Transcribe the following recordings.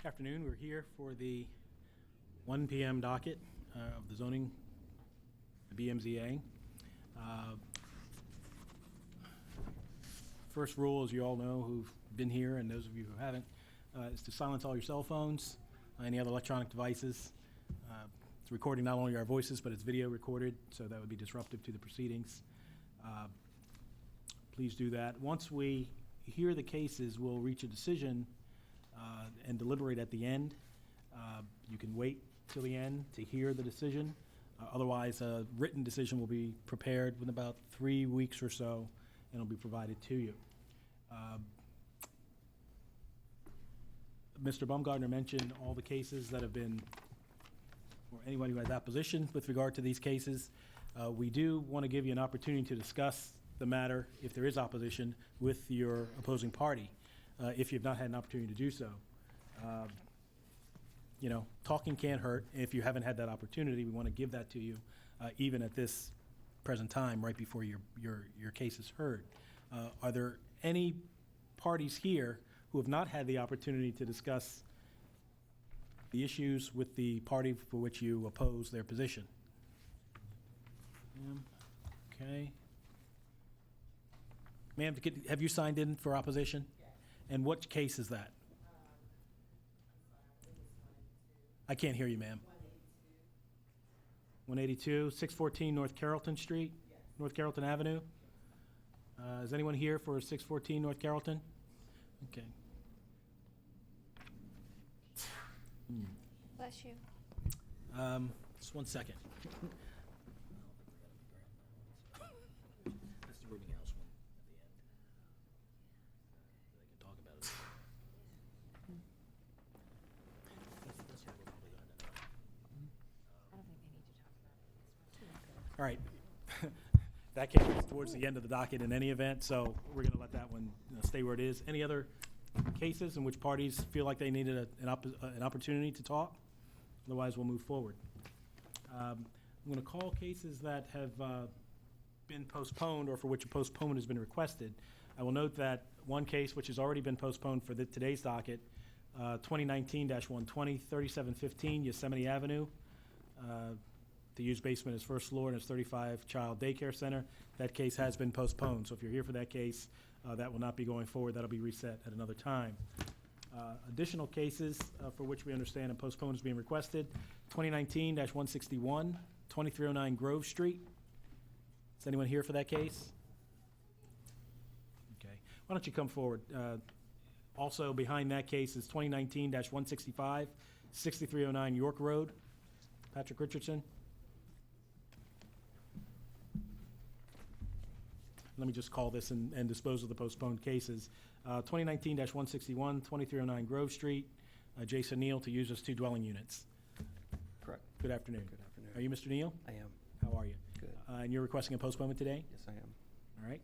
Afternoon, we're here for the 1 p.m. docket of the zoning, the BMZA. First rule, as you all know who've been here, and those of you who haven't, is to silence all your cell phones, any other electronic devices. It's recording not only our voices, but it's video recorded, so that would be disruptive to the proceedings. Please do that. Once we hear the cases, we'll reach a decision and deliberate at the end. You can wait till the end to hear the decision. Otherwise, a written decision will be prepared within about 3 weeks or so, and it'll be provided to you. Mr. Baumgartner mentioned all the cases that have been, or anyone who has opposition with regard to these cases. We do want to give you an opportunity to discuss the matter, if there is opposition, with your opposing party, if you've not had an opportunity to do so. Talking can't hurt. If you haven't had that opportunity, we want to give that to you, even at this present time, right before your case is heard. Are there any parties here who have not had the opportunity to discuss the issues with the party for which you oppose their position? Okay. Ma'am, have you signed in for opposition? Yes. And what case is that? I can't hear you, ma'am. 182, 614 North Carrollton Street, yes. North Carrollton Avenue. Is anyone here for 614 North Carrollton? Okay. Bless you. Just 1 second. That's the rooming house one at the end. They can talk about it. That's what we're probably going to know. I don't think they need to talk about it. All right. That case is towards the end of the docket in any event, so we're going to let that one stay where it is. Any other cases in which parties feel like they needed an opportunity to talk? Otherwise, we'll move forward. I'm going to call cases that have been postponed or for which a postponement has been requested. I will note that one case which has already been postponed for today's docket, 2019-120, 3715 Yosemite Avenue. The used basement is first floor and it's 35-child daycare center. That case has been postponed. So if you're here for that case, that will not be going forward. That'll be reset at another time. Additional cases for which we understand a postponement is being requested, 2019-161, 2309 Grove Street. Is anyone here for that case? Okay. Why don't you come forward? Also behind that case is 2019-165, 6309 York Road. Patrick Richardson. Let me just call this and dispose of the postponed cases. 2019-161, 2309 Grove Street. Jason Neal to use as 2 dwelling units. Correct. Good afternoon. Good afternoon. Are you Mr. Neal? I am. How are you? Good. And you're requesting a postponement today? Yes, I am. All right.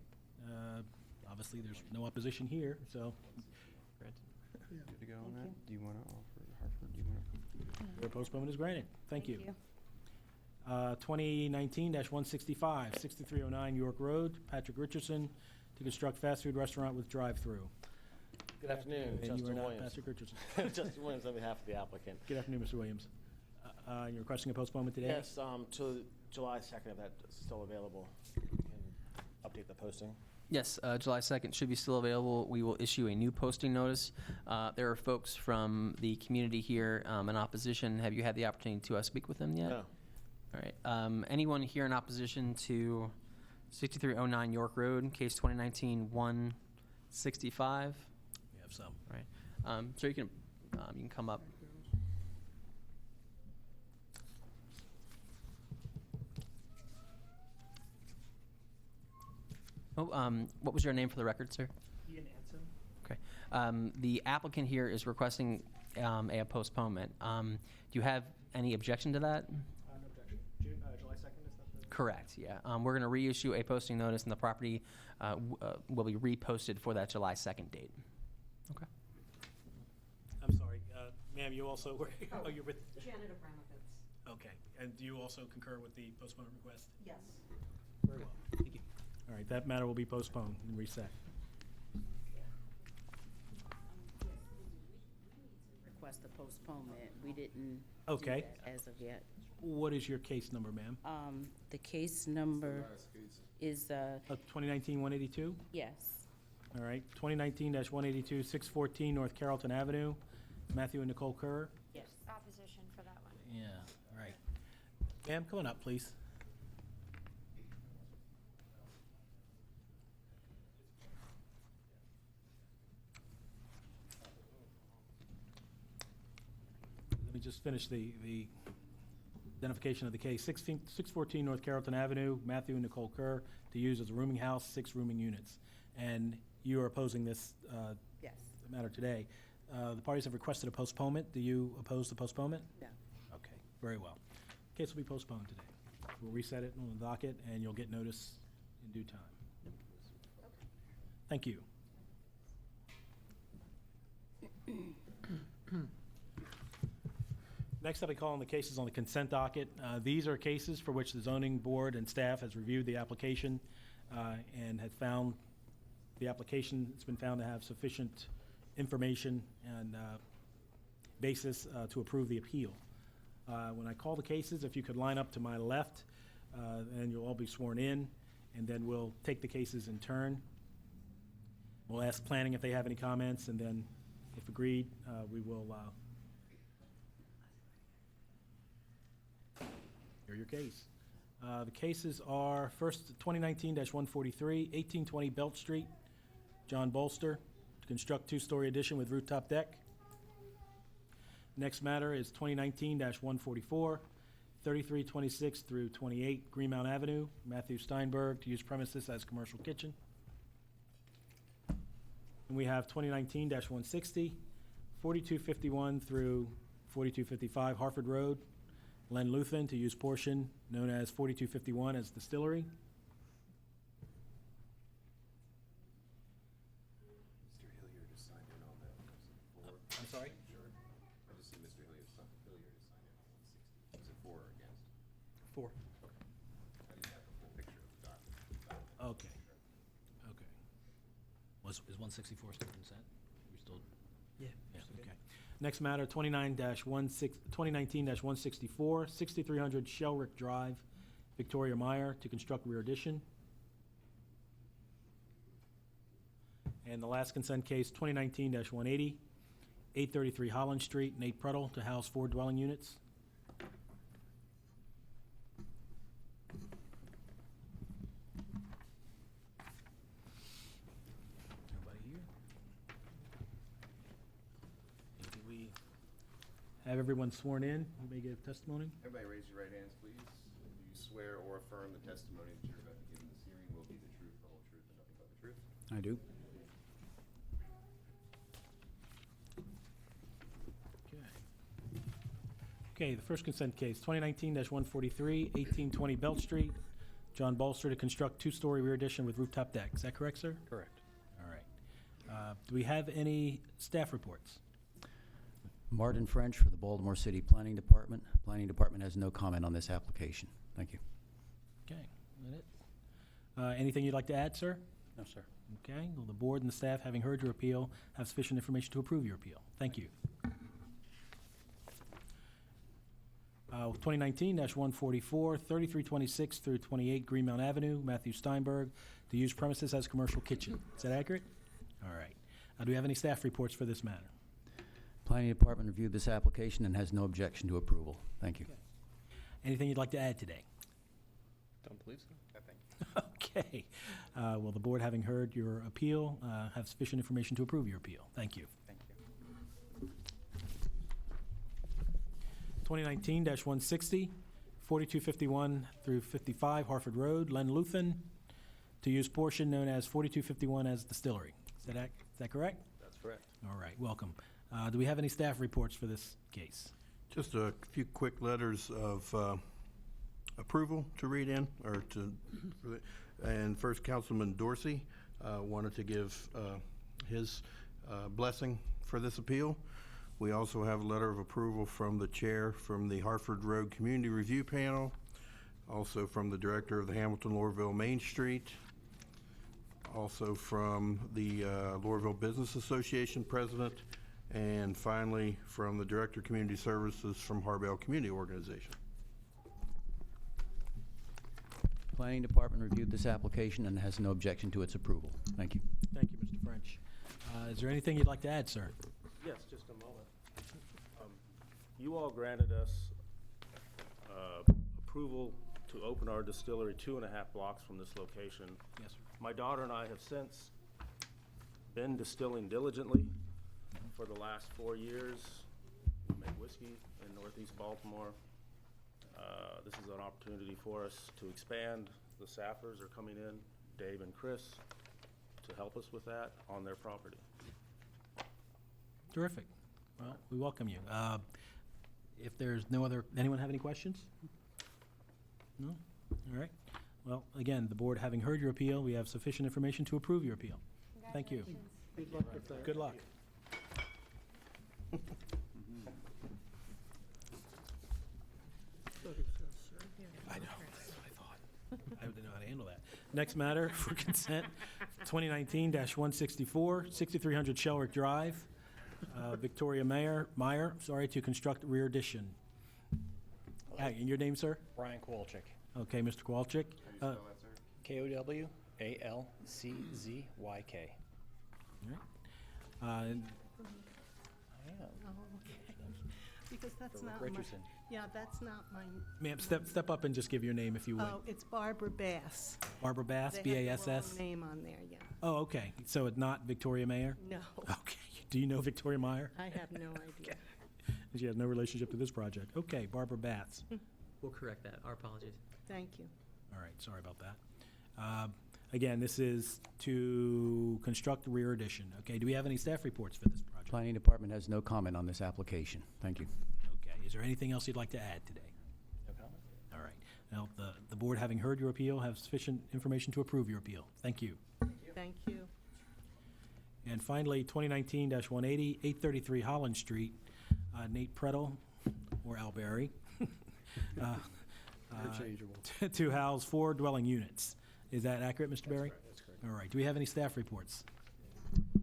Obviously, there's no opposition here, so. Good to go on that? Do you want to offer Hartford? Do you want to? Your postponement is granted. Thank you. 2019-165, 6309 York Road, Patrick Richardson, to construct fast food restaurant with drive-through. Good afternoon, And you Justin are not Williams. Patrick Richardson. Justin Williams on behalf of the applicant. Good afternoon, Mr. Williams. You're requesting a postponement today? Yes, to July 2nd, if that's still available. You can update the posting. Yes, July 2nd should be still available. We will issue a new posting notice. There are folks from the community here in opposition. Have you had the opportunity to speak with them yet? No. All right. Anyone here in opposition to 6309 York Road, case 2019-165? We have some. All right. So you can come up. What was your name for the record, sir? Ian Anson. Okay. The applicant here is requesting a postponement. Do you have any objection to that? No objection. July 2nd, is that the? Correct, yeah. We're going to reissue a posting notice, and the property will be reposted for that July 2nd date. Okay. I'm sorry, ma'am, you also were, oh, you're with, Janet Abramovitz. okay. And do you also concur with the postponement request? Yes. Very well, thank you. All right, that matter will be postponed and reset. request a postponement. We didn't Okay. do that as of yet. What is your case number, ma'am? The case number is, 2019-182? yes. All right, 2019-182, 614 North Carrollton Avenue. Matthew and Nicole Kerr. Yes. Opposition for that one. Yeah, all right. Ma'am, come on up, please. Let me just finish the identification of the case. 614 North Carrollton Avenue, Matthew and Nicole Kerr, to use as a rooming house, 6 rooming units. And you are opposing this Yes. matter today. The parties have requested a postponement. Do you oppose the postponement? No. Okay, very well. Case will be postponed today. We'll reset it on the docket, and you'll get notice in due time. Thank you. Next up, I call on the cases on the consent docket. These are cases for which the zoning board and staff has reviewed the application and has found the application, it's been found to have sufficient information and basis to approve the appeal. When I call the cases, if you could line up to my left, and you'll all be sworn in, and then we'll take the cases in turn. We'll ask planning if they have any comments, and then if agreed, we will hear your case. The cases are first 2019-143, 1820 Belt Street, John Bolster, to construct 2-story addition with rooftop deck. Next matter is 2019-144, 3326 through 28 Greenmount Avenue, Matthew Steinberg, to use premises as commercial kitchen. And we have 2019-160, 4251 through 4255 Harford Road, Len Luthen, to use portion known as 4251 as distillery. Mr. Hilliard just signed in on that. I'm sorry? Sure. I just see Mr. Hilliard just signed in on 160. Is it for or against? 4. I didn't have the full picture of the document. Okay. Okay. Is 164 still consent? We still? Yeah, okay. Next matter, 2019-164, 6300 Shelrick Drive, Victoria Meyer, to construct rear addition. And the last consent case, 2019-180, 833 Holland Street, Nate Pruddle, to house 4 dwelling units. Everybody here? Do we have everyone sworn in? You may give testimony. Everybody raise your right hands, please. Do you swear or affirm the testimony that you're about to give in this hearing will be the truth, the whole truth, and nothing but the truth? I do. Okay, the first consent case, 2019-143, 1820 Belt Street, John Bolster, to construct 2-story rear addition with rooftop deck. Is that correct, sir? Correct. All right. Do we have any staff reports? Martin French for the Baltimore City Planning Department. Planning Department has no comment on this application. Thank you. Okay, is that it? Anything you'd like to add, sir? No, sir. Okay, well, the board and the staff, having heard your appeal, have sufficient information to approve your appeal. Thank you. 2019-144, 3326 through 28 Greenmount Avenue, Matthew Steinberg, to use premises as commercial kitchen. Is that accurate? All right. Do we have any staff reports for this matter? Planning Department reviewed this application and has no objection to approval. Thank you. Anything you'd like to add today? Don't believe so. I think. Okay. Well, the board, having heard your appeal, have sufficient information to approve your appeal. Thank you. Thank you. 2019-160, 4251 through 55 Harford Road, Len Luthen, to use portion known as 4251 as distillery. Is that correct? That's correct. All right, welcome. Do we have any staff reports for this case? Just a few quick letters of approval to read in, or to, and first Councilman Dorsey wanted to give his blessing for this appeal. We also have a letter of approval from the chair from the Harford Road Community Review Panel, also from the director of the Hamilton-Lorville Main Street, also from the Lorville Business Association president, And finally, from the Director of Community Services from Harbell Community Organization. Planning Department reviewed this application and has no objection to its approval. Thank you. Thank you, Mr. French. Is there anything you'd like to add, sir? Yes, just a moment. You all granted us approval to open our distillery 2.5 blocks from this location. Yes, sir. My daughter and I have since been distilling diligently for the last 4 years. We make whiskey in Northeast Baltimore. This is an opportunity for us to expand. The Saffers are coming in, Dave and Chris, to help us with that on their property. Terrific. Well, we welcome you. If there's anyone have any questions? No? All right. Well, again, the board having heard your appeal, we have sufficient information to approve your appeal. Thank you. Good luck with that. Good luck. I know, that's what I thought. I didn't know how to handle that. Next matter for consent, 2019-164, 6300 Shelrick Drive, Victoria Meyer, to construct rear addition. And your name, sir? Brian Kowalczyk. Okay, Mr. Kowalczyk. How do you spell that, sir? Kowalczyk. All right. Because that's not my, Richardson. yeah, that's not my, Ma'am, step up and just give your name if you would. oh, it's Barbara Bass. Barbara Bass, They B-A-S-S? have the wrong name on there, yeah. Oh, okay. So it's not Victoria Mayer? No, Okay. Do you know Victoria Meyer? I have no idea. She has no relationship to this project. Okay, Barbara Bass. We'll correct that. Our apologies. Thank you. All right, sorry about that. Again, this is to construct rear addition. Okay, do we have any staff reports for this project? Planning Department has no comment on this application. Thank you. Okay, is there anything else you'd like to add today? No comment. All right. Now, the board, having heard your appeal, have sufficient information to approve your appeal. Thank you. Thank you. And finally, 2019-180, 833 Holland Street, Nate Prettle, or Alberry, Interchangeable. to house 4 dwelling units. Is that accurate, Mr. Berry? That's correct. All right. Do we have any staff reports?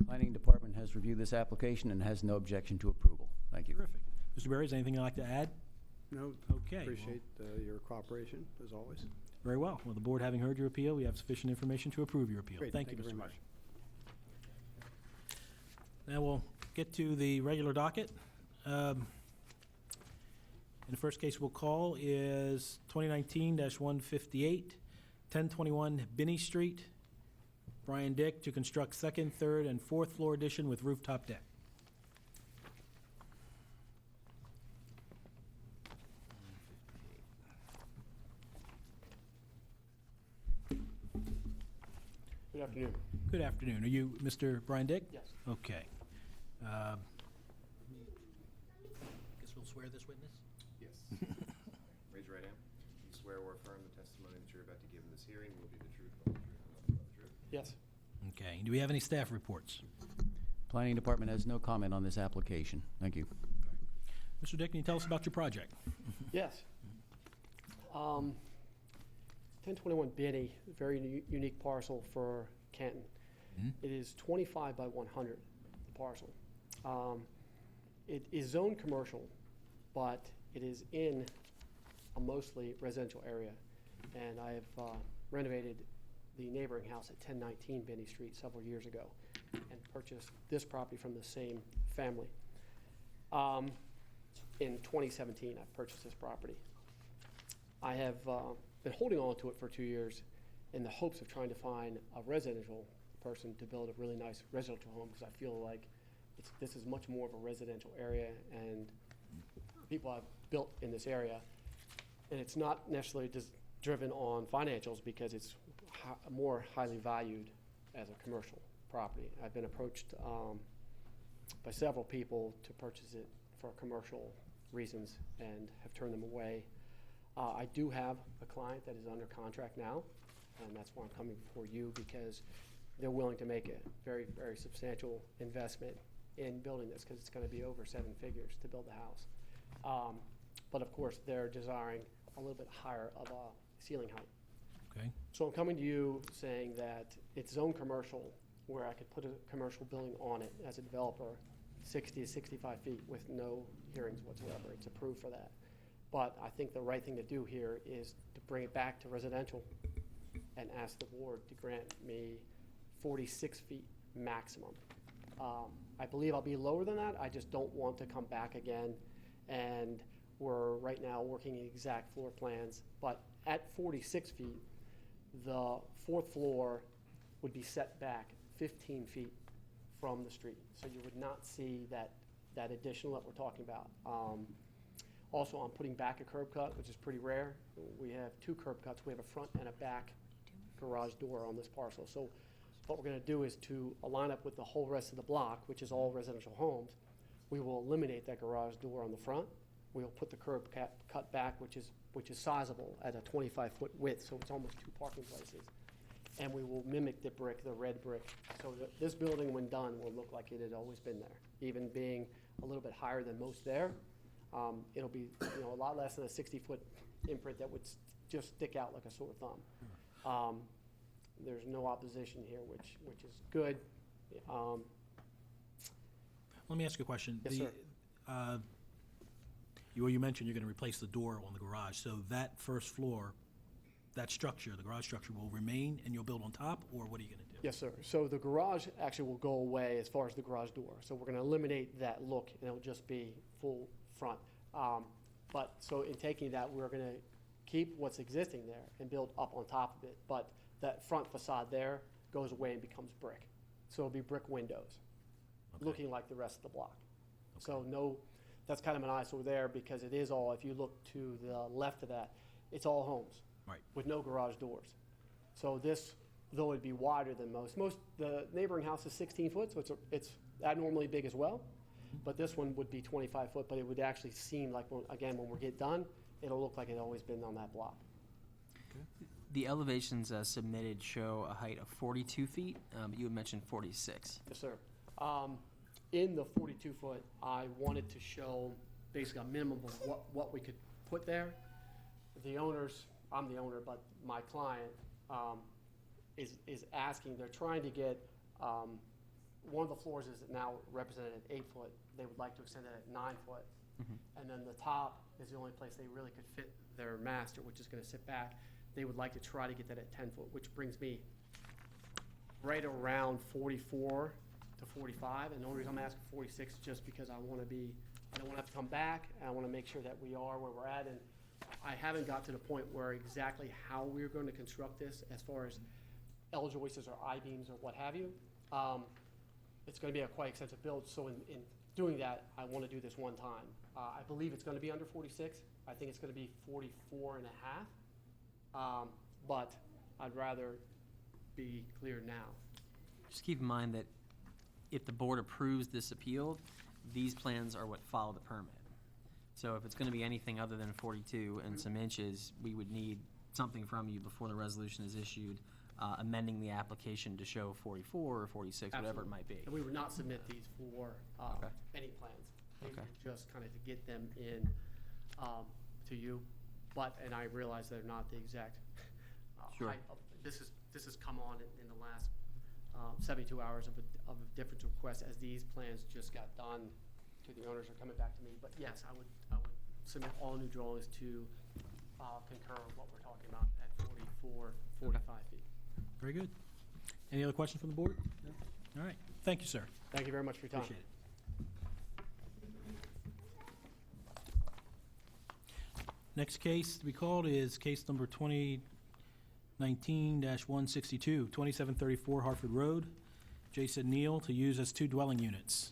Planning Department has reviewed this application and has no objection to approval. Thank you. Terrific. Mr. Berry, is there anything you'd like to add? No, Okay. well, appreciate your cooperation, as always. Very well. Well, the board having heard your appeal, we have sufficient information to approve your appeal. Great, Thank you, very Mr. much. Berry. Now we'll get to the regular docket. And the first case we'll call is 2019-158, 1021 Binney Street. Brian Dick to construct second, third, and fourth floor addition with rooftop deck. Good afternoon. Good afternoon. Are you Mr. Brian Dick? Yes. Okay. Guess we'll swear this witness? Yes. Raise your right hand. You swear or affirm the testimony that you're about to give in this hearing will be the truth, the whole truth, and nothing but the truth? Yes. Okay. Do we have any staff reports? Planning Department has no comment on this application. Thank you. Mr. Dick, can you tell us about your project? Yes. 1021 Binney, very unique parcel for Canton. It is 25 by 100, the parcel. It is zoned commercial, but it is in a mostly residential area. And I have renovated the neighboring house at 1019 Binney Street several years ago and purchased this property from the same family. In 2017, I purchased this property. I have been holding on to it for 2 years in the hopes of trying to find a residential person to build a really nice residential home, because I feel like this is much more of a residential area, and people have built in this area, and it's not necessarily just driven on financials, because it's more highly valued as a commercial property. I've been approached by several people to purchase it for commercial reasons and have turned them away. I do have a client that is under contract now, and that's why I'm coming before you, because they're willing to make a very, very substantial investment in building this, because it's going to be over 7 figures to build the house. But of course, they're desiring a little bit higher of a ceiling height. Okay. So I'm coming to you saying that it's zone commercial, where I could put a commercial building on it as a developer 60 to 65 feet with no hearings whatsoever. It's approved for that. But I think the right thing to do here is to bring it back to residential and ask the board to grant me 46 feet maximum. I believe I'll be lower than that. I just don't want to come back again. And we're right now working the exact floor plans. But at 46 feet, the fourth floor would be set back 15 feet from the street. So you would not see that additional that we're talking about. Also, I'm putting back a curb cut, which is pretty rare. We have two curb cuts. We have a front and a back garage door on this parcel. So what we're gonna do is to align up with the whole rest of the block, which is all residential homes. We will eliminate that garage door on the front. We'll put the curb cut back, which is sizable at a 25-foot width, so it's almost two parking places. And we will mimic the brick, the red brick, so that this building, when done, will look like it had always been there. Even being a little bit higher than most there, it'll be, a lot less than a 60-foot imprint that would just stick out like a sore thumb. There's no opposition here, which is good. Let me ask you a question. Yes, sir. You mentioned you're gonna replace the door on the garage, so that first floor, that structure, the garage structure will remain and you'll build on top, or what are you gonna do? Yes, sir. So the garage actually will go away as far as the garage door. So we're gonna eliminate that look, and it'll just be full front. But so in taking that, we're gonna keep what's existing there and build up on top of it. But that front facade there goes away and becomes brick. So it'll be brick windows, Okay. looking like the rest of the block. So no, that's kind of an eyesore there, because it is all, if you look to the left of that, it's all homes. Right. With no garage doors. So this, though it'd be wider than most, the neighboring house is 16 foot, so it's abnormally big as well. But this one would be 25 foot, but it would actually seem like, when we get done, it'll look like it's always been on that block. The elevations submitted show a height of 42 feet, but you had mentioned 46. Yes, sir. In the 42 foot, I wanted to show basically a minimum of what we could put there. The owners, I'm the owner, but my client is asking, they're trying to get, one of the floors is now represented at 8 foot. They would like to extend it at 9 foot. And then the top is the only place they really could fit their master, which is gonna sit back. They would like to try to get that at 10 foot, which brings me right around 44 to 45. And the only reason I'm asking 46 is just because I don't wanna have to come back, and I wanna make sure that we are where we're at. And I haven't got to the point where exactly how we're going to construct this as far as L joists or I-beams or what have you. It's going to be a quite extensive build, so in doing that, I want to do this one time. I believe it's going to be under 46. I think it's going to be 44 and a half. But I'd rather be clear now. Just keep in mind that if the board approves this appeal, these plans are what follow the permit. So if it's gonna be anything other than 42 and some inches, we would need something from you before the resolution is issued, amending the application to show 44 or 46, whatever it might be. And we would not submit these for Okay. any plans. They Okay. would just kind of to get them in to you. And I realize they're not the exact Sure. height of, this has come on in the last 72 hours of a different request, as these plans just got done. The owners are coming back to me, but yes, I would submit all new drawings to concur with what we're talking about at 44, 45 feet. Very good. Any other questions from the board? No? All right. Thank you, sir. Thank you very much for your time. Appreciate it. Next case to be called is case number 2019-162, 2734 Hartford Road. Jason Neal to use as 2 dwelling units.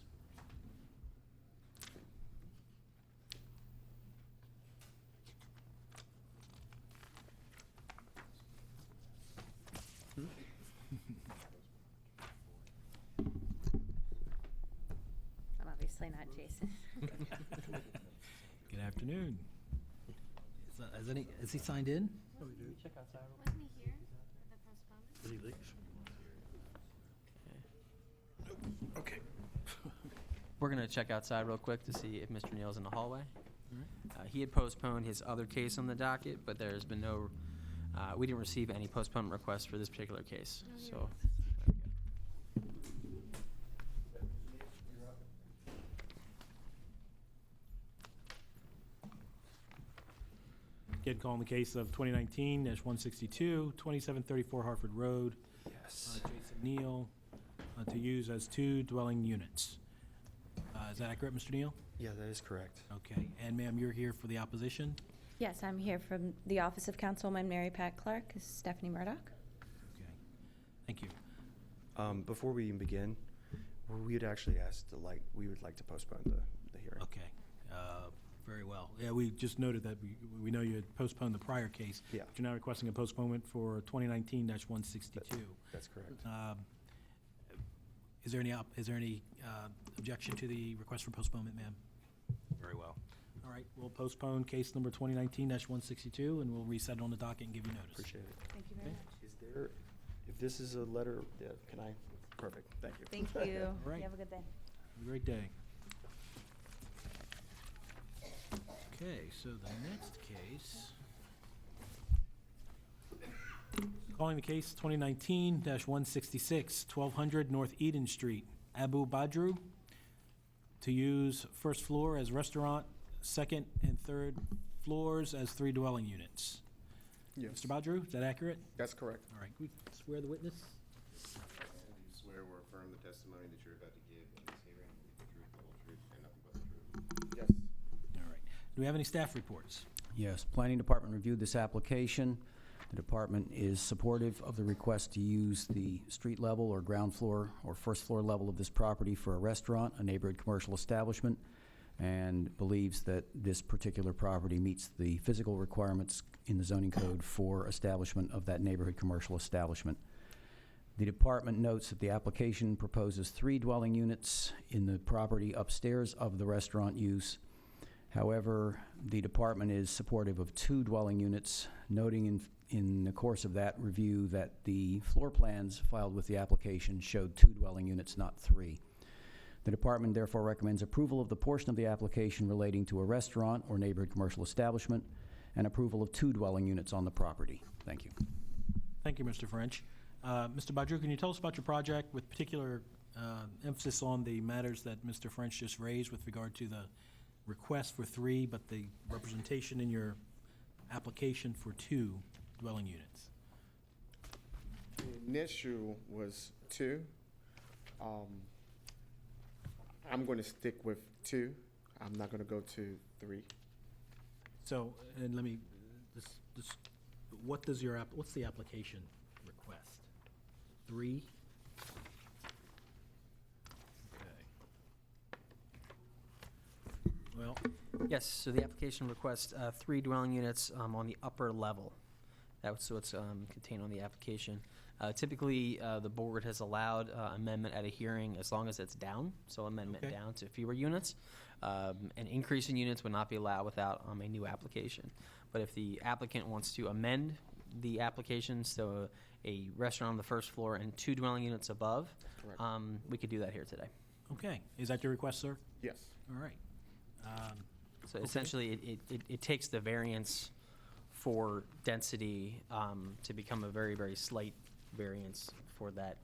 I'm obviously not Jason. Good afternoon. Is he signed in? Check outside. Wasn't he here for the postponement? Okay. We're gonna check outside real quick to see if Mr. Neal's in the hallway. He had postponed his other case on the docket, but there's been no, we didn't receive any postponement requests for this particular case, so. Kid calling the case of 2019-162, 2734 Hartford Road. Yes. Jason Neal, to use as 2 dwelling units. Is that accurate, Mr. Neal? Yeah, that is correct. Okay, and ma'am, you're here for the opposition? Yes, I'm here from the Office of Councilwoman Mary Pat Clark. This is Stephanie Murdoch. Okay, thank you. Before we even begin, we would actually we would like to postpone the hearing. Okay, very well. Yeah, we just noted that we know you had postponed the prior case. Yeah. But you're now requesting a postponement for 2019-162. That's correct. Is there any objection to the request for postponement, ma'am? Very well. All right, we'll postpone case number 2019-162, and we'll reset it on the docket and give you notice. Appreciate it. Thank you very much. Is there, if this is a letter, yeah, can I? Perfect, thank you. Thank you. All right. You have a good day. Have a great day. Okay, so the next case, calling the case 2019-166, 1200 North Eden Street, Abu Badru, to use first floor as restaurant, second and third floors as 3 dwelling units. Yes. Mr. Badru, is that accurate? That's correct. All right, can we swear the witness? Do you swear or affirm the testimony that you're about to give in this hearing will be the truth, the whole truth, and nothing but the truth? Yes. All right. Do we have any staff reports? Yes, Planning Department reviewed this application. The department is supportive of the request to use the street level or ground floor or first floor level of this property for a restaurant, a neighborhood commercial establishment, and believes that this particular property meets the physical requirements in the zoning code for establishment of that neighborhood commercial establishment. The department notes that the application proposes 3 dwelling units in the property upstairs of the restaurant use. However, the department is supportive of 2 dwelling units, noting in the course of that review that the floor plans filed with the application showed 2 dwelling units, not 3. The department therefore recommends approval of the portion of the application relating to a restaurant or neighborhood commercial establishment and approval of 2 dwelling units on the property. Thank you. Thank you, Mr. French. Mr. Badru, can you tell us about your project with particular emphasis on the matters that Mr. French just raised with regard to the request for 3, but the representation in your application for 2 dwelling units? The initial was 2. I'm going to stick with 2. I'm not going to go to 3. So, and let me, what's the application request? 3? Okay. Well, Yes, so the application requests 3 dwelling units on the upper level. That's what's contained on the application. Typically, the board has allowed amendment at a hearing as long as it's down, so amendment Okay. down to fewer units. An increase in units would not be allowed without a new application. But if the applicant wants to amend the application, so a restaurant on the first floor and 2 dwelling units above, Correct. we could do that here today. okay. Is that your request, sir? Yes. All right. So Okay. essentially, it takes the variance for density to become a very, very slight variance for that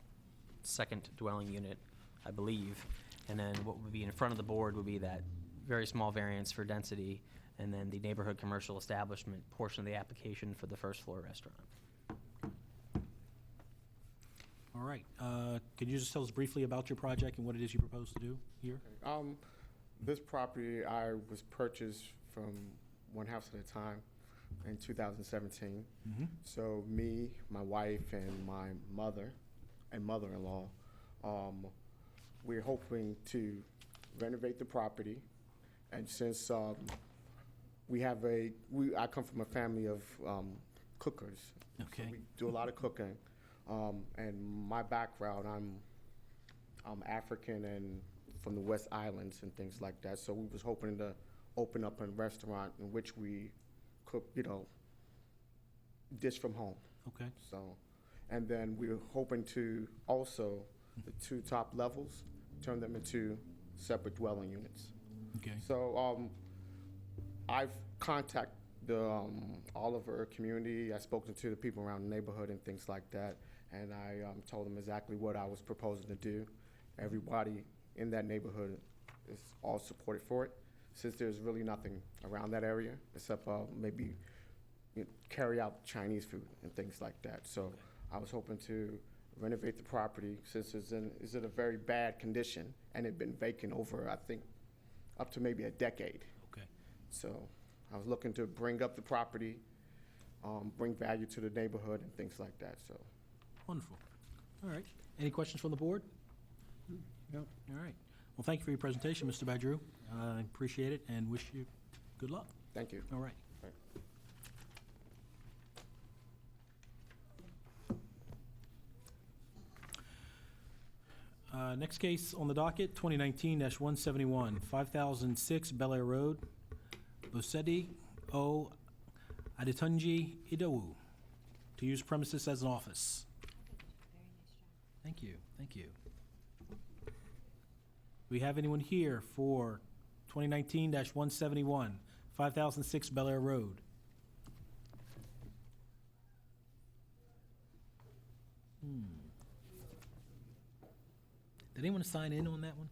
second dwelling unit, I believe. And then what would be in front of the board would be that very small variance for density, and then the neighborhood commercial establishment portion of the application for the first floor restaurant. All right. Could you just tell us briefly about your project and what it is you propose to do here? This property I was purchased from one house at a time in 2017. Mm-hmm. So me, my wife, and my mother and mother-in-law, we're hoping to renovate the property. And since I come from a family of cookers. Okay. So we do a lot of cooking. And my background, I'm African and from the West Islands and things like that. So we was hoping to open up a restaurant in which we cook, dish from home. Okay. So, and then we're hoping to also, the 2 top levels, turn them into separate dwelling units. Okay. So I've contacted the Oliver community. I've spoken to the people around the neighborhood and things like that. And I told them exactly what I was proposing to do. Everybody in that neighborhood is all supported for it, since there's really nothing around that area except maybe carry out Chinese food and things like that. So I was hoping to renovate the property since it's in a very bad condition and it had been vacant over, I think, up to maybe a decade. Okay. So I was looking to bring up the property, bring value to the neighborhood and things like that, so. Wonderful. All right. Any questions from the board? No. All right. Well, thank you for your presentation, Mr. Badru. I appreciate it and wish you good luck. Thank you. All right. Next case on the docket, 2019-171, 5006 Bel Air Road, Bosedi O Adetunji Idowu, to use premises as an office. Thank you, thank you. Do we have anyone here for 2019-171, 5006 Bel Air Road? Did anyone sign in on that one?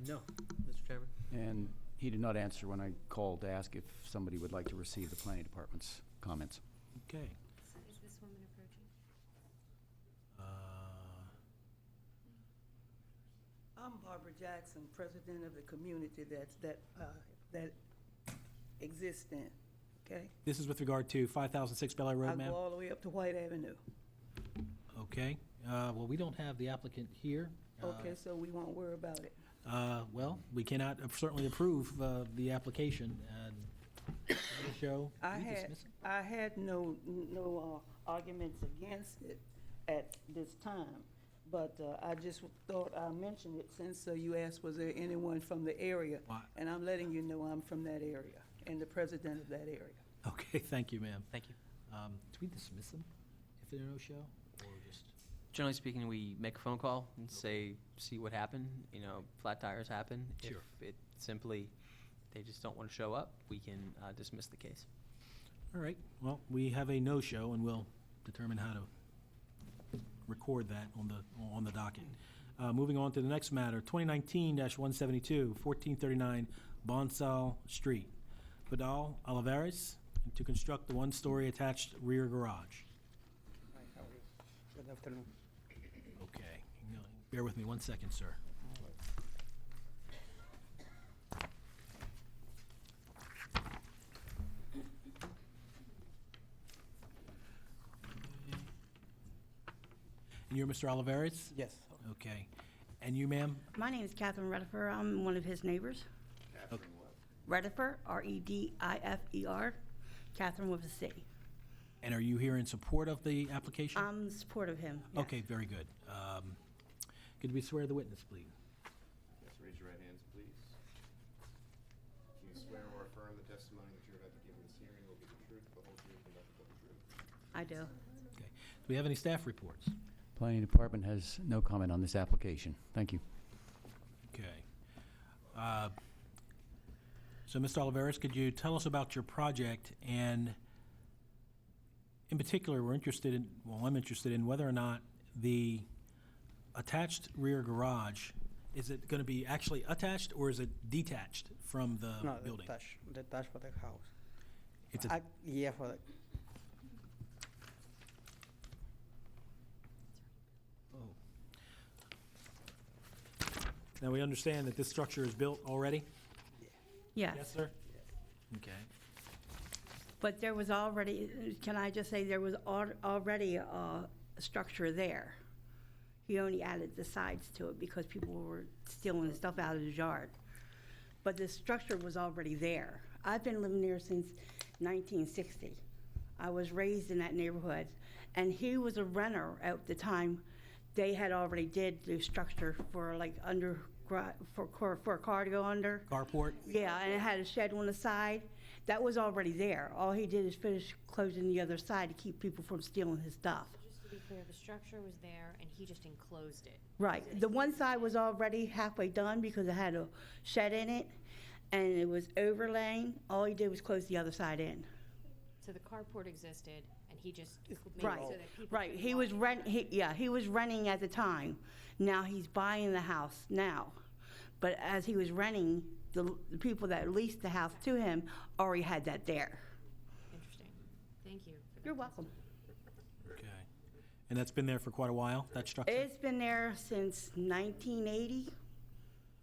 No, Mr. Chairman. And he did not answer when I called to ask if somebody would like to receive the planning department's comments. Okay. Is this woman approaching? I'm Barbara Jackson, president of the community that exists in, okay? This is with regard to 5006 Bel Air I Road, ma'am? go all the way up to White Avenue. Okay. Well, we don't have the applicant here. Okay, so we won't worry about it. Well, we cannot certainly approve the application. Show. I had no arguments against it at this time, but I just thought I mentioned it since you asked, was there anyone from the area? Why? And I'm letting you know I'm from that area and the president of that area. Okay, thank you, ma'am. Thank you. Do we dismiss them if they're no show, or just? Generally speaking, we make a phone call and see what happened. You know, flat tires happen. Sure. If it simply, they just don't want to show up, we can dismiss the case. All right. Well, we have a no-show, and we'll determine how to record that on the docket. Moving on to the next matter, 2019-172, 1439 Bonsall Street. Vidal Olivares to construct the one-story attached rear garage. Good afternoon. Okay. Bear with me 1 second, sir. And you're Mr. Olivares? Yes. Okay. And you, ma'am? My name is Catherine Redifer. I'm one of his neighbors. Okay. Redifer, Redifer, Catherine with a C. And are you here in support of the application? I'm in support of him. Yes. Okay, very good. Could we swear the witness, please? Yes, raise your right hands, please. Do you swear or affirm the testimony that you're about to give in this hearing will be the truth, the whole truth, and nothing but the truth? I do. Okay. Do we have any staff reports? Planning department has no comment on this application. Thank you. Okay. So, Mr. Olivares, could you tell us about your project? And in particular, I'm interested in whether or not the attached rear garage, is it going to be actually attached or is it detached from the building? Detached for the house. It's a, Yeah, for the, now, we understand that this structure is built already? Yes. Yes, sir? Okay. But there was already, can I just say, there was already a structure there. He only added the sides to it because people were stealing stuff out of his yard. But the structure was already there. I've been living there since 1960. I was raised in that neighborhood, and he was a renter at the time. They had already did the structure for like for a car to go under. Carport? Yeah, and it had a shed on the side. That was already there. All he did is finish closing the other side to keep people from stealing his stuff. Just to be clear, the structure was there and he just enclosed it. Right. The one side was already halfway done because it had a shed in it, and it was overlaying. All he did was close the other side in. So the carport existed and he just made it Right. so that people. Right. could He walk was in. he was renting at the time. Now he's buying the house now. But as he was renting, the people that leased the house to him already had that there. Interesting. Thank you for that. You're welcome. Okay. And that's been there for quite a while, that structure? It's been there since 1980.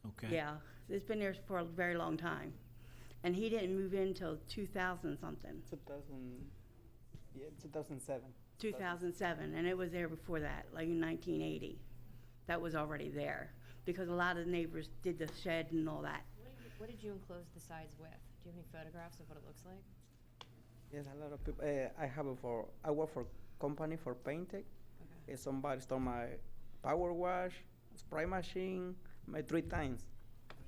Okay. Yeah, it's been there for a very long time. And he didn't move in until 2000 something. 2007. 2007, and it was there before that, like in 1980. That was already there, because a lot of the neighbors did the shed and all that. What did you enclose the sides with? Do you have any photographs of what it looks like? Yes, a lot of people. I work for company for painting. Okay. Somebody stole my power wash, spray machine, 3 times.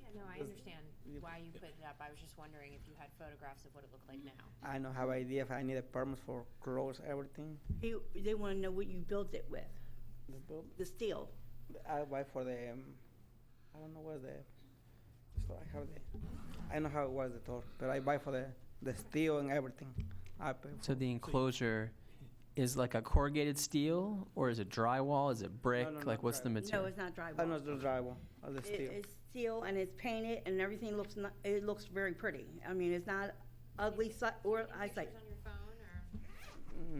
Yeah, no, I understand why you put it up. I was just wondering if you had photographs of what it looked like now. I don't have idea if I need a permit for close everything. They want to know what you built it with, The bill- the steel. I buy for the. I don't know what's the. So I have the. I know how it was the tour, but I buy for the steel and everything. I pay. So the enclosure is like a corrugated steel, or is it drywall? Is it brick? no, Like, not what's the drywall. material? No, it's not drywall. I know the drywall or the steel. It's steel, and it's painted, and everything looks, it looks very pretty. I mean, it's not ugly, or I say, Pictures on your phone, or?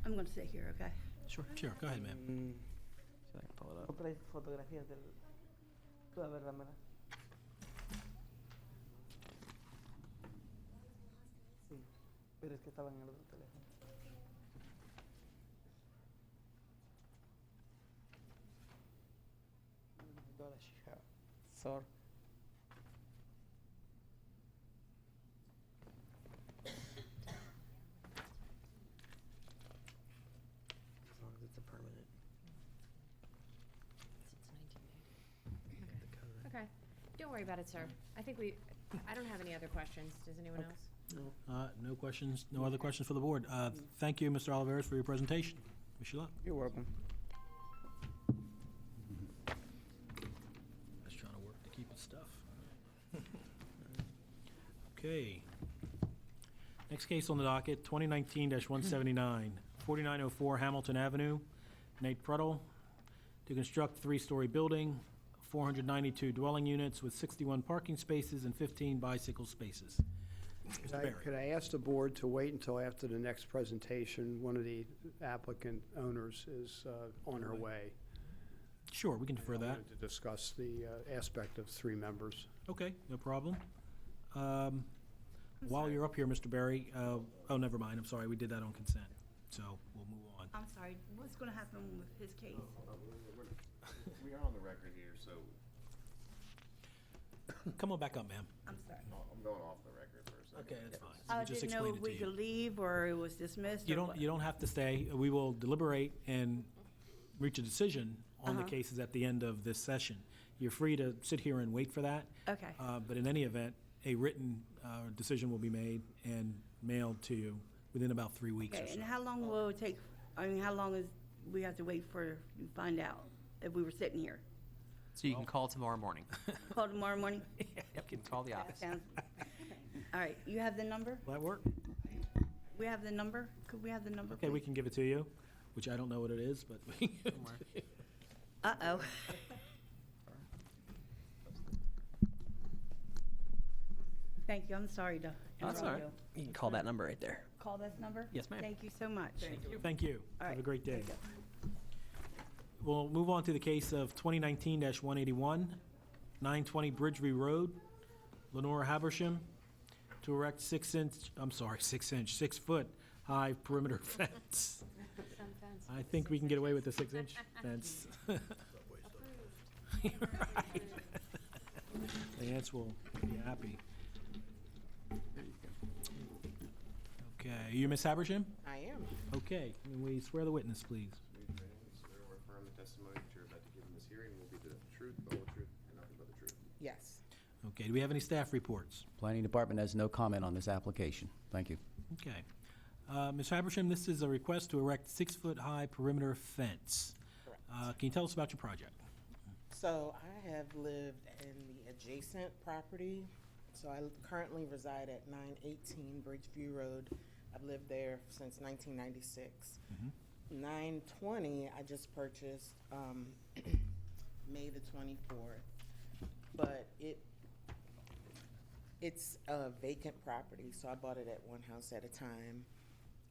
I'm going to sit here, okay? Sure, go ahead, ma'am. So I can pull it up. Otra fotografías del. Tú, a ver, dámela. Sí, pero es que estaba en el otro teléfono. Toda she have. Sorry. As long as it's a permanent. Okay. Don't worry about it, sir. I don't have any other questions. Does anyone else? No questions, no other questions for the board. Thank you, Mr. Oliveris, for your presentation. Wish you luck. You're welcome. Just trying to work to keep his stuff. Okay. Next case on the docket, 2019-179, 4904 Hamilton Avenue, Nate Pruddle, to construct 3-story building, 492 dwelling units with 61 parking spaces and 15 bicycle spaces. Mr. Barry. Could I ask the board to wait until after the next presentation? One of the applicant owners is on her way. Sure, we can defer I that. wanted to discuss the aspect of 3 members. Okay, no problem. While you're up here, Mr. Barry, oh, never mind, I'm sorry, we did that on consent, so we'll move on. I'm sorry, what's going to happen with his case? We are on the record here, so Come on back up, ma'am. I'm sorry. I'm going off the record for a second. Okay, that's fine. I We just didn't know explained if it we to you. could leave, or it was dismissed, You or don't, what? you don't have to stay. We will deliberate and reach a decision on the Uh-huh. cases at the end of this session. You're free to sit here and wait for that. Okay. But in any event, a written decision will be made and mailed to you within about 3 weeks or Okay, so. and how long will it take, I mean, how long is, we have to wait for, you to find out if we were sitting here? So you can call tomorrow morning. Call tomorrow morning? You can call the office. Sounds- All right, you have the number? Will that work? We have the number? Could we have the number, Okay, we please? can give it to you, which I don't know what it is, but we can give it to you. Uh-oh. Thank you, I'm sorry to That's all interrupt right. you. You can call that number right there. Call this number? Yes, ma'am. Thank you so much. Thank you. All Have a right, great day. thank you. We'll move on to the case of 2019-181, 920 Bridgeview Road, Lenora Habersham, to erect 6-foot high perimeter fence. Some fence. I think we can get away with the 6-inch fence. Right. The ants will be happy. Okay, you Miss Habersham? I am. Okay, can we swear the witness, please? Swear or affirm the testimony that you're about to give in this hearing will be the truth, the whole truth, and nothing but the truth. Yes. Okay, do we have any staff reports? Planning Department has no comment on this application. Thank you. Okay. Ms. Habersham, this is a request to erect 6-foot high perimeter fence. Correct. Can you tell us about your project? So I have lived in the adjacent property. So I currently reside at 918 Bridgeview Road. I've lived there since 1996. 920, I just purchased May the 24th. But It's a vacant property, so I bought it at one house at a time.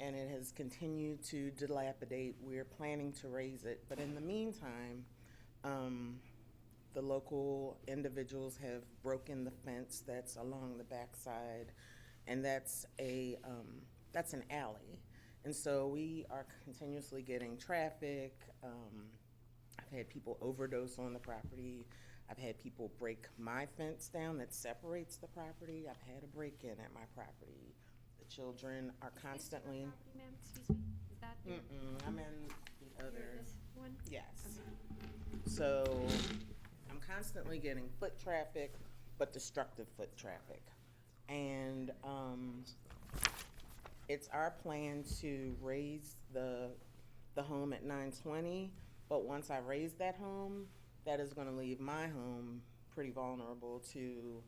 And it has continued to dilapidate. We're planning to raise it, but in the meantime, the local individuals have broken the fence that's along the backside, and that's an alley. And so we are continuously getting traffic. I've had people overdose on the property. I've had people break my fence down that separates the property. I've had a break-in at my property. The children are constantly. Ma'am, excuse me, is that your? I'm in the other. This one? Yes. Okay. So I'm constantly getting foot traffic, but destructive foot traffic. And it's our plan to raise the home at 920, but once I raise that home, that is gonna leave my home pretty vulnerable to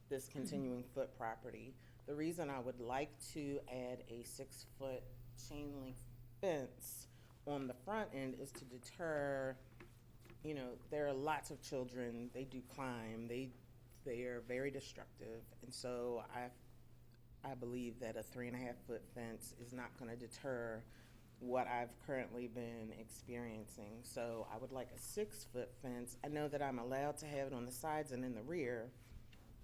this continuing foot property. The reason I would like to add a 6-foot chain link fence on the front end is to deter, you know, there are lots of children, they do climb, they are very destructive. And so I believe that a 3.5-foot fence is not gonna deter what I've currently been experiencing. So I would like a 6-foot fence. I know that I'm allowed to have it on the sides and in the rear,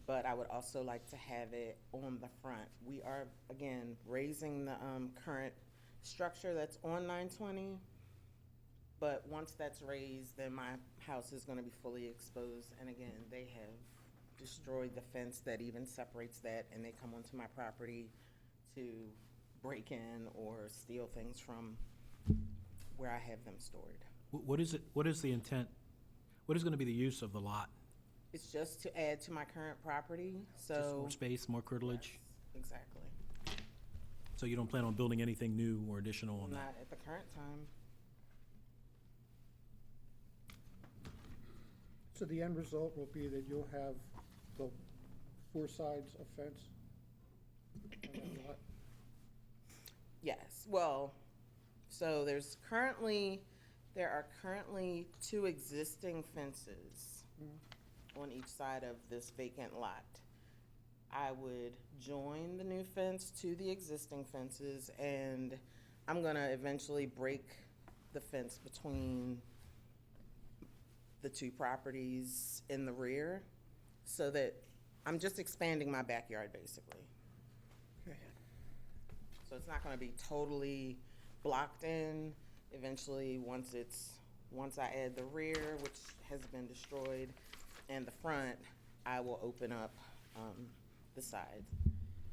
but I would also like to have it on the front. We are, again, raising the current structure that's on 920, but once that's raised, then my house is gonna be fully exposed. And again, they have destroyed the fence that even separates that, and they come onto my property to break in or steal things from where I have them stored. What is it, what is the intent, what is gonna be the use of the lot? It's just to add to my current property, so. Just more space, more curtilage? Yes, exactly. So you don't plan on building anything new or additional on that? Not at the current time. So the end result will be that you'll have the 4 sides of fence on that lot? Yes, well, so there are currently 2 existing fences on each side of this vacant lot. I would join the new fence to the existing fences, and I'm gonna eventually break the fence between the 2 properties in the rear, so that I'm just expanding my backyard, basically. Okay. So it's not gonna be totally blocked in. Eventually, once I add the rear, which has been destroyed, and the front, I will open up the sides.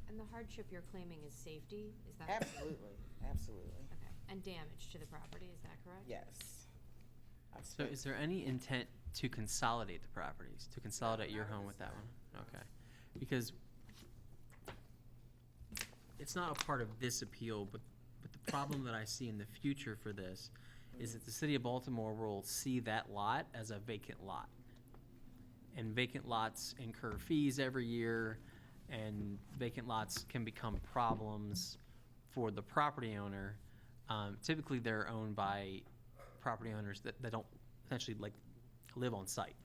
And the hardship you're claiming is safety, is that? Absolutely, absolutely. Okay, and damage to the property, is that correct? Yes. So is there any intent to consolidate the properties, to consolidate your home with that one? Okay. Because it's not a part of this appeal, but the problem that I see in the future for this is that the city of Baltimore will see that lot as a vacant lot. And vacant lots incur fees every year, and vacant lots can become problems for the property owner. Typically, they're owned by property owners that don't essentially like live on site.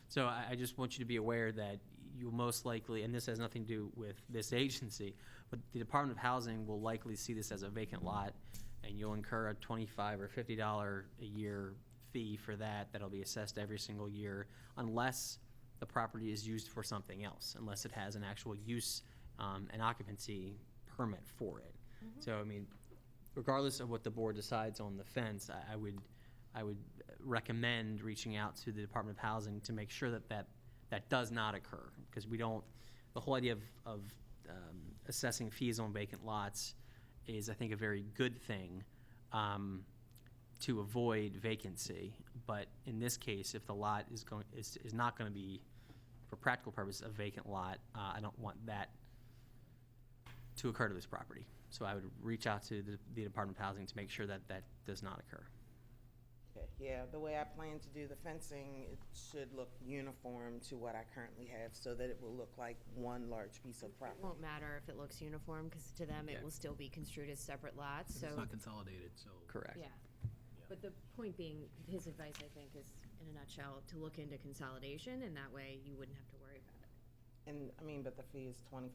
So I just want you to be aware that you'll most likely, and this has nothing to do with this agency, but the Department of Housing will likely see this as a vacant lot, and you'll incur a $25 or $50 a year fee for that that'll be assessed every single year, unless the property is used for something else, unless it has an actual use and occupancy permit for it. So, I mean, regardless of what the board decides on the fence, I would recommend reaching out to the Department of Housing to make sure that does not occur, because the whole idea of assessing fees on vacant lots is, I think, a very good thing to avoid vacancy. But in this case, if the lot is not going to be, for practical purposes, a vacant lot, I don't want that to occur to this property. So I would reach out to the Department of Housing to make sure that does not occur. Okay, yeah, the way I plan to do the fencing, it should look uniform to what I currently have, so that it will look like one large piece of It property. won't matter if it looks uniform, because to them, it will still be construed as separate lots, so. It's not consolidated, so. Correct. Yeah, but the point being, his advice, I think, is, in a nutshell, to look into consolidation, and that way you wouldn't have to worry about it. And, I mean, but the fee is $25,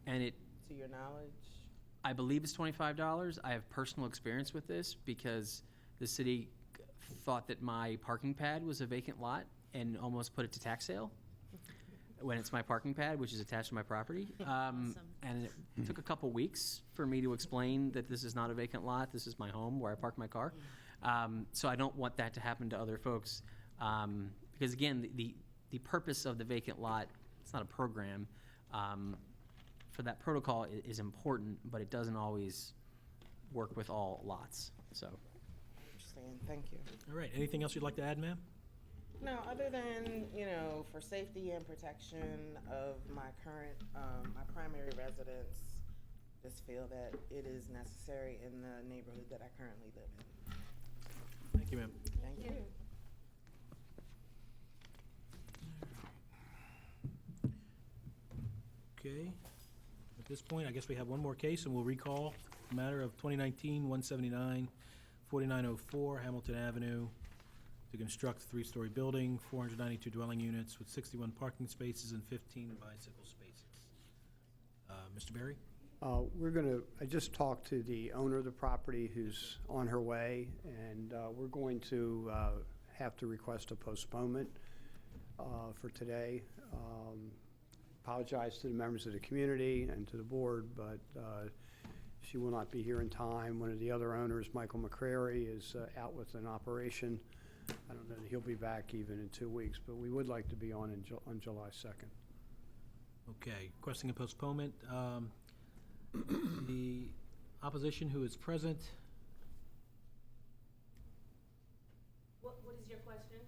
And it, to your knowledge? I believe it's $25. I have personal experience with this because the city thought that my parking pad was a vacant lot and almost put it to tax sale when it's my parking pad, which is attached to my property. And it took a couple weeks for me to explain that this is not a vacant lot, this is my home where I park my car. So I don't want that to happen to other folks. Because again, the purpose of the vacant lot, it's not a program, for that protocol is important, but it doesn't always work with all lots, so. Understand, thank you. All right, anything else you'd like to add, ma'am? No, other than, for safety and protection of my current, my primary residence, just feel that it is necessary in the neighborhood that I currently live in. Thank you, ma'am. Thank you. Okay, at this point, I guess we have one more case, and we'll recall the matter of 2019-179, 4904 Hamilton Avenue, to construct a three-story building, 492 dwelling units with 61 parking spaces and 15 bicycle spaces. Mr. Berry? I just talked to the owner of the property who's on her way, and we're going to have to request a postponement for today. Apologize to the members of the community and to the board, but she will not be here in time. One of the other owners, Michael McCrary, is out with an operation. I don't know that he'll be back even in 2 weeks, but we would like to be on July 2nd. Okay, requesting a postponement. The opposition who is present. What is your question?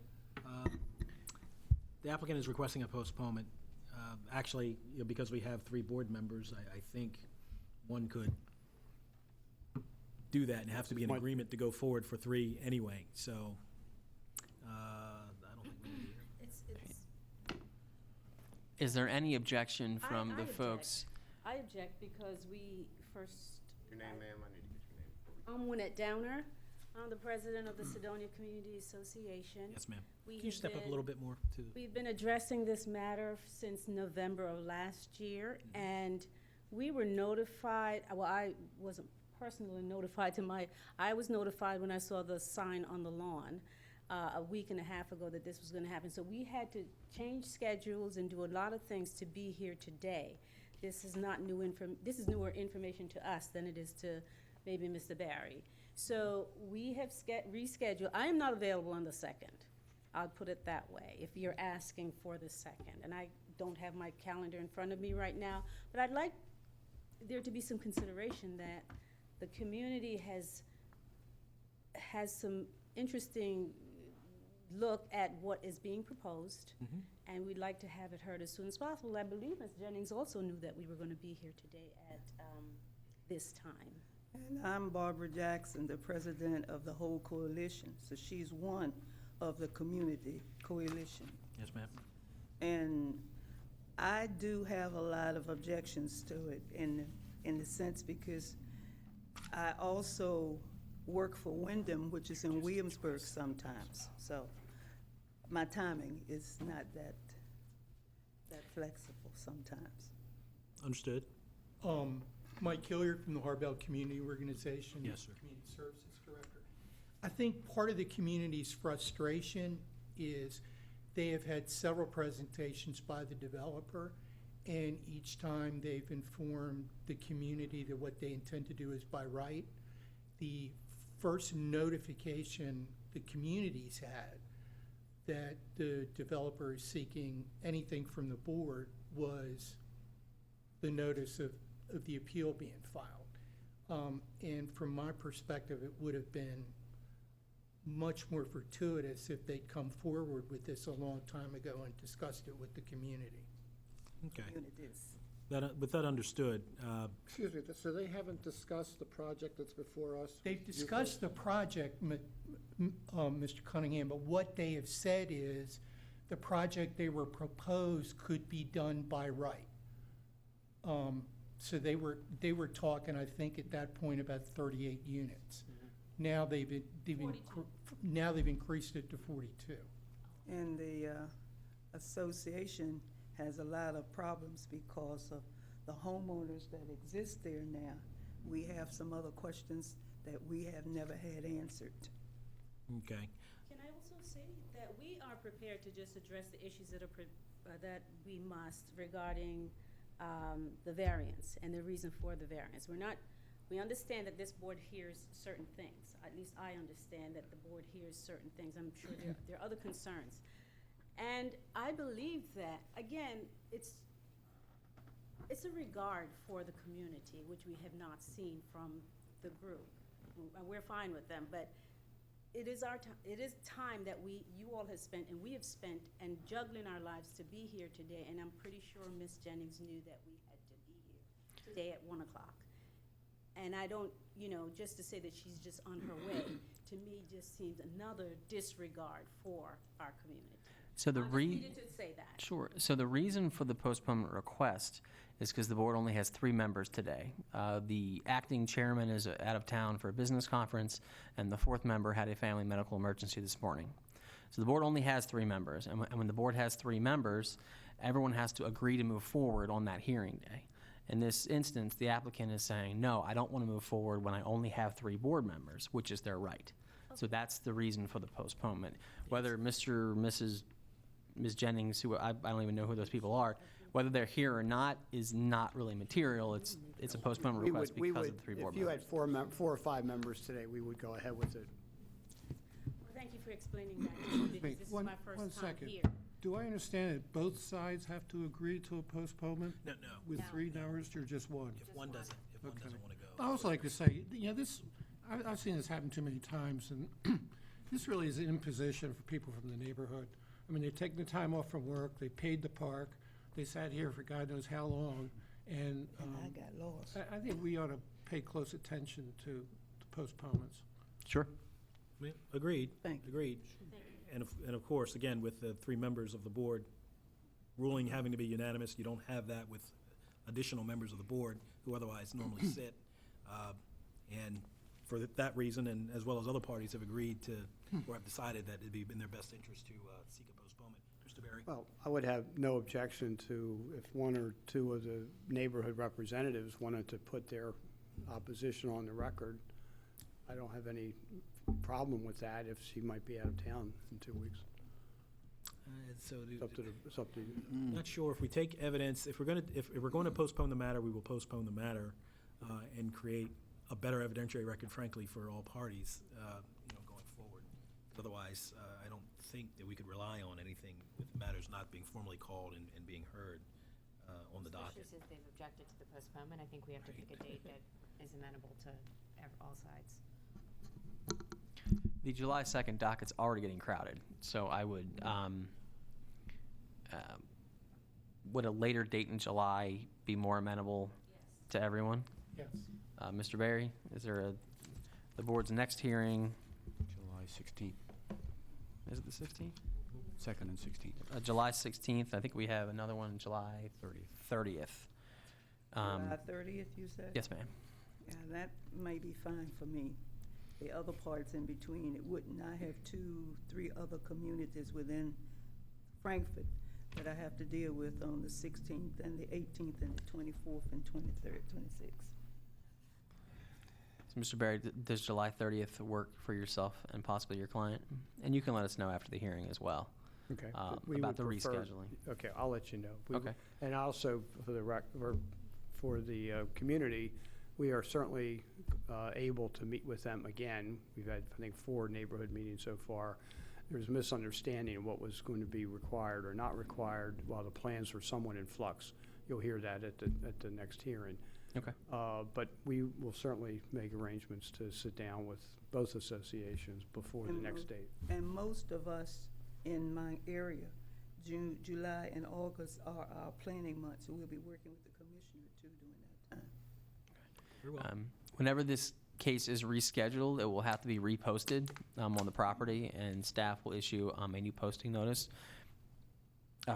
The applicant is requesting a postponement. Actually, because we have 3 board members, I think one could do that and have to be in agreement to go forward for 3 anyway, so I don't think we need to. Is there any objection from I the object. folks? I object because we first. Your name, ma'am, I need to get your name before we. I'm Winnette Downer. I'm the president of the Sedonia Community Association. Yes, ma'am. We Can you have step up a been- little bit more to? We've been addressing this matter since November of last year, and we were notified, well, I wasn't personally notified I was notified when I saw the sign on the lawn a week and a half ago that this was gonna happen. So we had to change schedules and do a lot of things to be here today. This is not this is newer information to us than it is to maybe Mr. Barry. So we have rescheduled. I am not available on the 2nd. I'll put it that way, if you're asking for the 2nd. And I don't have my calendar in front of me right now, but I'd like there to be some consideration that the community has some interesting look at what is being proposed, and we'd like to have it heard as soon as possible. I believe Ms. Jennings also knew that we were going to be here today at this time. And I'm Barbara Jackson, the president of the whole coalition. So she's one of the community coalition. Yes, ma'am. And I do have a lot of objections to it in the sense because I also work for Wyndham, which is in Williamsburg sometimes. So my timing is not that flexible sometimes. Understood. Mike Hilliard from the Harbell Community Organization. Yes, sir. Community Services Director. I think part of the community's frustration is they have had several presentations by the developer, and each time they've informed the community that what they intend to do is by right. The first notification the community's had that the developer is seeking anything from the board was the notice of the appeal being filed. And from my perspective, it would have been much more fortuitous if they'd come forward with this a long time ago and discussed it with the community. Okay. Communities. With that understood, Excuse me, so they haven't discussed the project that's before us? They've discussed the project, Mr. Cunningham, but what they have said is the project they were proposed could be done by right. So they were talking, I think, at that point about 38 units. Now they've increased it to 42. And the association has a lot of problems because of the homeowners that exist there now. We have some other questions that we have never had answered. Okay. Can I also say that we are prepared to just address the issues that that we must regarding the variance and the reason for the variance. We understand that this board hears certain things. At least I understand that the board hears certain things. I'm sure there are other concerns. And I believe that, again, it's a regard for the community, which we have not seen from the group. We're fine with them, but it is time that you all have spent, and we have spent, and juggling our lives to be here today, and I'm pretty sure Ms. Jennings knew that we had to be here today at 1 o'clock. And I don't, just to say that she's just on her way, to me just seems another disregard for our community. So the I just needed to say that. Sure. So the reason for the postponement request is because the board only has 3 members today. The acting chairman is out of town for a business conference, and the 4th member had a family medical emergency this morning. So the board only has 3 members, and when the board has 3 members, everyone has to agree to move forward on that hearing day. In this instance, the applicant is saying, no, I don't want to move forward when I only have 3 board members, which is their right. So that's the reason for the postponement. Whether Mr. or Ms. Jennings, who I don't even know who those people are, whether they're here or not is not really material. It's a postponement request because of the 3 board If you members. had 4 or 5 members today, we would go ahead with it. Well, thank you for explaining that to me, because this is my One first time second. here. Do I understand that both sides have to agree to a postponement? No. With 3 members, or just one? If one doesn't want to go. I also like to say, I've seen this happen too many times, and this really is an imposition for people from the neighborhood. I mean, they take the time off from work, they paid the park, they sat here for God knows how long, and I got lost. I think we ought to pay close attention to the postponements. Sure. Yeah, agreed. Thank you. Agreed. And of course, again, with the 3 members of the board ruling having to be unanimous, you don't have that with additional members of the board who otherwise normally sit. And for that reason, and as well as other parties have agreed to, or have decided that it'd be in their best interest to seek a postponement. Mr. Berry? Well, I would have no objection to if 1 or 2 of the neighborhood representatives wanted to put their opposition on the record. I don't have any problem with that if she might be out of town in 2 weeks. It's up to you. Not sure if we take evidence, if we're going to postpone the matter, we will postpone the matter and create a better evidentiary record, frankly, for all parties, going forward. Otherwise, I don't think that we could rely on anything with matters not being formally called and being heard on the docket. Especially since they've objected to the postponement, I think we have to pick a date that is amenable to all sides. The July 2nd docket's already getting crowded, so I would a later date in July be more amenable to everyone? Yes. Mr. Berry, is there the board's next hearing? July 16th, Is it the 16th? 2nd and 16th. July 16th. I think we have another one July 30th. July 30th, you said? Yes, ma'am. Yeah, that may be fine for me. The other parts in between, it wouldn't. I have 3 other communities within Frankfurt that I have to deal with on the 16th and the 18th and the 24th and 23rd, 26th. So, Mr. Berry, does July 30th work for yourself and possibly your client? And you can let us know after the hearing as well. Okay. About the rescheduling. Okay, I'll let you know. Okay. And also, for the community, we are certainly able to meet with them again. We've had, I think, 4 neighborhood meetings so far. There's a misunderstanding of what was going to be required or not required while the plans were somewhat in flux. You'll hear that at the next hearing. Okay. But we will certainly make arrangements to sit down with both associations before the next date. And most of us in my area, June, July, and August are our planning months, so we'll be working with the commissioner too during that time. Very well. Whenever this case is rescheduled, it will have to be reposted on the property, and staff will issue a new posting notice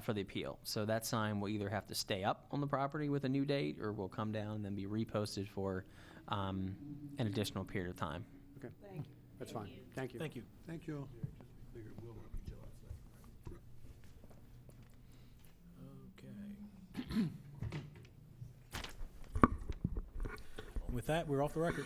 for the appeal. So that sign will either have to stay up on the property with a new date, or will come down and then be reposted for an additional period of time. Okay. Thank you. That's fine. Thank you. Thank you. Thank you. Okay. with that, we're off the record.